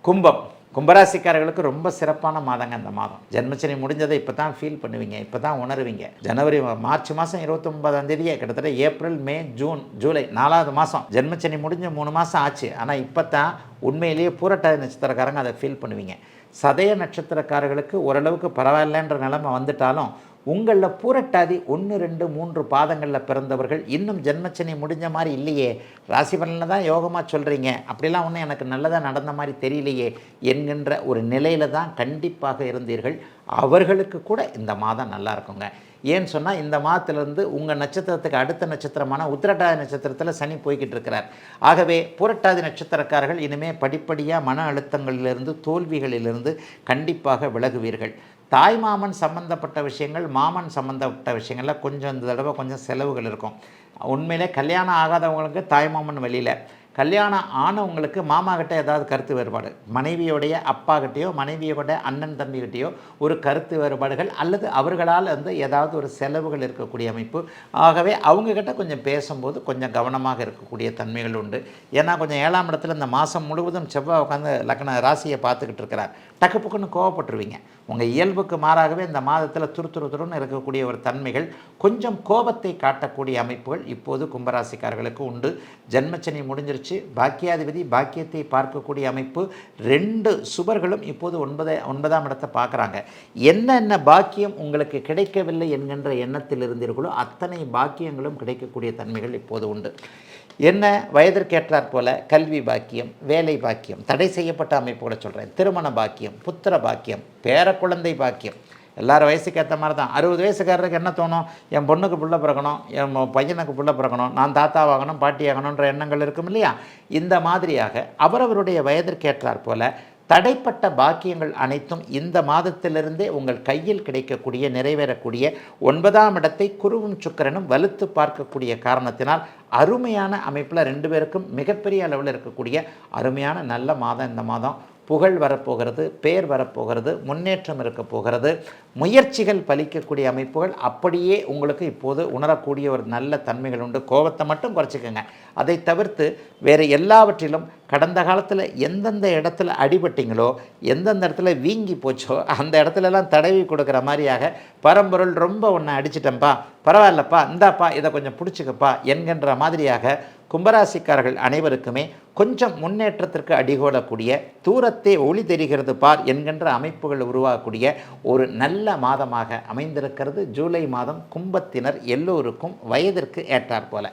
கும்பம் கும்பராசிக்காரர்களுக்கு ரொம்ப சிறப்பான மாதங்க இந்த மாதம். ஜென்மச்சனி முடிஞ்சதை இப்போ தான் ஃபீல் பண்ணுவீங்க, இப்போ தான் உணர்வீங்க. ஜனவரி மார்ச் மாதம் 29ஆம் தேதியே கிட்டத்தட்ட ஏப்ரல் மே ஜூன் ஜூலை 4வது மாதம் ஜென்மச்சனி முடிஞ்ச 3 மாதம் ஆச்சு. ஆனால் இப்போ தான் உண்மையிலேயே பூரட்டாதி நட்சத்திரக்காரங்க அதை ஃபீல் பண்ணுவீங்க. சதய நட்சத்திரக்காரர்களுக்கு ஓரளவுக்கு பரவாயில்லன்ற நிலைமை வந்துட்டாலும் உங்களில் பூரட்டாதி 1, 2, 3 பாதங்களில் பிறந்தவர்கள் இன்னும் ஜென்மச்சனி முடிஞ்ச மாதிரி இல்லையே, ராசி பலனில் தான் யோகமாக சொல்கிறீங்க, அப்படிலாம் ஒன்றும் எனக்கு நல்லதாக நடந்த மாதிரி தெரியலையே என்கின்ற ஒரு நிலையில் தான் கண்டிப்பாக இருந்தீர்கள். அவர்களுக்கு கூட இந்த மாதம் நல்லா இருக்குங்க. ஏன்னு சொன்னால் இந்த மாதத்திலிருந்து உங்கள் நட்சத்திரத்துக்கு அடுத்த நட்சத்திரமான உத்திரட்டாதி நட்சத்திரத்தில் சனி போய்கிட்டு இருக்கிறார். ஆகவே புரட்டாதி நட்சத்திரக்காரர்கள் இனிமேல் படிப்படியாக மன அழுத்தங்களிலிருந்து தோல்விகளிலிருந்து கண்டிப்பாக விலகுவீர்கள். தாய்மாமன் சம்மந்தப்பட்ட விஷயங்கள், மாமன் சம்மந்தப்பட்ட விஷயங்களில் கொஞ்சம் இந்த தடவை கொஞ்சம் செலவுகள் இருக்கும். உண்மையிலே கல்யாணம் ஆகாதவங்களுக்கு தாய்மாமன் வெளியில், கல்யாணம் ஆனவங்களுக்கு மாமா கிட்ட ஏதாவது கருத்து வேறுபாடு, மனைவியோடைய அப்பா கிட்டேயோ மனைவியோட அண்ணன் தம்பிக்கிட்டேயோ ஒரு கருத்து வேறுபாடுகள் அல்லது அவர்களால் ஏதாவது ஒரு செலவுகள் இருக்கக்கூடிய அமைப்பு. ஆகவே அவங்கக்கிட்ட கொஞ்சம் பேசும்போது கொஞ்சம் கவனமாக இருக்கக்கூடிய தன்மைகள் உண்டு. ஏன்னா கொஞ்சம் 7ஆம் இடத்துல இந்த மாதம் முழுவதும் செவ்வாய் உட்காந்து லக்ன ராசியை பார்த்துக்கிட்டு இருக்கிறார். டக்குப்புக்குன்னு கோவப்பட்டுருவீங்க. உங்கள் இயல்புக்கு மாறாகவே இந்த மாதத்தில் துருத்துருன்னு இருக்கக்கூடிய ஒரு தன்மைகள், கொஞ்சம் கோபத்தை காட்டக்கூடிய அமைப்புகள் இப்போது கும்பராசிக்காரர்களுக்கு உண்டு. ஜென்மச்சனி முடிஞ்சிருச்சு. பாக்கியாதிபதி பாக்கியத்தை பார்க்கக்கூடிய அமைப்பு. 2 சுபர்களும் இப்போது 9ஆம் இடத்தை பார்க்குறாங்க. என்னென்ன பாக்கியம் உங்களுக்கு கிடைக்கவில்லை என்கின்ற எண்ணத்தில் இருந்தீர்களோ அத்தனை பாக்கியங்களும் கிடைக்கக்கூடிய தன்மைகள் இப்போது உண்டு. என்ன வயதிற்கேற்றாற் போல கல்வி பாக்கியம், வேலை பாக்கியம், தடை செய்யப்பட்ட அமைப்பு கூட சொல்கிறேன், திருமண பாக்கியம், புத்திர பாக்கியம், பேர குழந்தை பாக்கியம். எல்லாரும் வயசுக்கு ஏற்ற மாதிரி தான். 60 வயசுக்காரருக்கு என்ன தோணும்? என் பொண்ணுக்கு புள்ள பிறக்கணும், என் பையனுக்கு புள்ள பிறக்கணும், நான் தாத்தாவாகணும் பாட்டி ஆகணுன்ற எண்ணங்கள் இருக்கும் இல்லையா? இந்த மாதிரியாக அவரவருடைய வயதிற்கேற்றாற் போல தடைப்பட்ட பாக்கியங்கள் அனைத்தும் இந்த மாதத்திலிருந்தே உங்கள் கையில் கிடைக்கக்கூடிய நிறைவேறக்கூடிய 9ஆம் இடத்தை குருவும் சுக்கிரனும் வலுத்து பார்க்கக்கூடிய காரணத்தினால் அருமையான அமைப்பில் 2 பேருக்கும் மிகப்பெரிய அளவில் இருக்கக்கூடிய அருமையான நல்ல மாதம் இந்த மாதம். புகழ் வரப்போகிறது, பேர் வரப்போகிறது, முன்னேற்றம் இருக்க போகிறது, முயற்சிகள் பலிக்கக்கூடிய அமைப்புகள் அப்படியே உங்களுக்கு இப்போது உணரக்கூடிய ஒரு நல்ல தன்மைகள் உண்டு. கோபத்தை மட்டும் குறைச்சிக்கோங்க. அதை தவிர்த்து வேறு எல்லாவற்றிலும் கடந்த காலத்தில் எந்தெந்த இடத்துல அடிபட்டிங்களோ, எந்தெந்த இடத்துல வீங்கி போச்சோ அந்த இடத்துலலாம் தடவி கொடுக்குற மாதிரியாக பரம்பொருள் ரொம்ப ஒன்று அடிச்சிட்டம்பா, பரவாயில்லப்பா, இந்தாப்பா இதை கொஞ்சம் பிடிச்சிக்கப்பா என்கின்ற மாதிரியாக கும்பராசிக்காரர்கள் அனைவருக்குமே கொஞ்சம் முன்னேற்றத்திற்கு அடிகோலக்கூடிய, தூரத்தே ஒளி தெரிகிறது பார் என்கின்ற அமைப்புகள் உருவாகக்கூடிய ஒரு நல்ல மாதமாக அமைந்திருக்கிறது ஜூலை மாதம். கும்பத்தினர் எல்லோருக்கும் வயதிற்கு ஏற்றாற் போல.